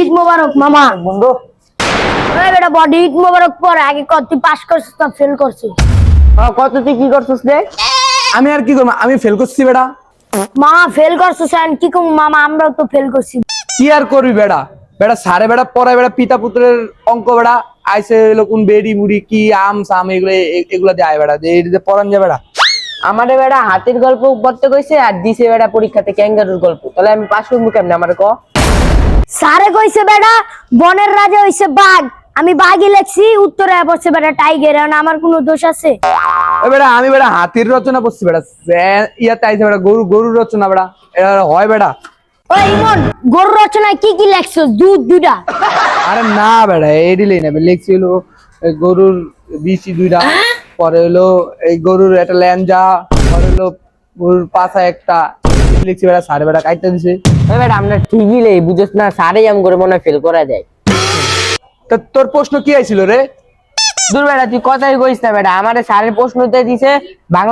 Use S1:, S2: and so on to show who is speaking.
S1: ঈদ মোবারক মামা।
S2: বন্ধু
S1: ওই বেটা বডি ঈদ মোবারক পর আগে কত তুই পাস করছিস না ফেল করছিস?
S2: কত তুই কি করছিস রে?
S3: আমি আর কি করবো, আমি ফেল করছি বেটা।
S1: মামা ফেল করছিস আর কি কম মামা, আমরাও তো ফেল করছি।
S3: কি আর করবি বেটা? বেটা সারে বেটা পড়ায় বেটা পিতা পুত্রের অঙ্ক বেটা আইসে হলো কোন বেড়ি মুড়ি কি আম সাম এগুলো এগুলা দিয়ে আয় বেটা যে পড়ান যায় বেটা।
S2: আমারে বেটা হাতির গল্প পড়তে কইছে আর দিছে বেটা পরীক্ষাতে ক্যাঙ্গারুর গল্প। তাহলে আমি পাস করবো কেমনে আমারে ক?
S1: সারে কইছে বেটা বনের রাজা হইছে বাঘ, আমি বাঘই লেখছি, উত্তরে পড়ছে বেটা টাইগার। আর আমার কোনো দোষ আছে?
S3: ওই বেটা আমি বেটা হাতির রচনা পড়ছি বেটা, ইয়াতে আইসে বেটা গরুর রচনা বেটা, এটা হয় বেটা?
S1: ওই ইমন, গরু রচনায় কি কি লেখছো? দুধ দুটা।
S3: আরে না বেটা এডিলেই না, লিখছি হলো এই গরুর বিচি দুইটা, পরে হলো এই গরুর একটা ল্যাঞ্জা, পরে হলো গরুর পাছা একটা, লিখছি বেটা সারে বেটা কাইটা দিছে।
S2: ওই বেটা আমরা ঠিকই লেই, বুঝছ না? সারেই আম করে মনে ফেল করা যায়।
S3: তা তোর প্রশ্ন কি আইছিল রে?
S2: দূর বেটা তুই কথাই কইস না বেটা, আমারে স্যারের প্রশ্নতে দিছে বাংলা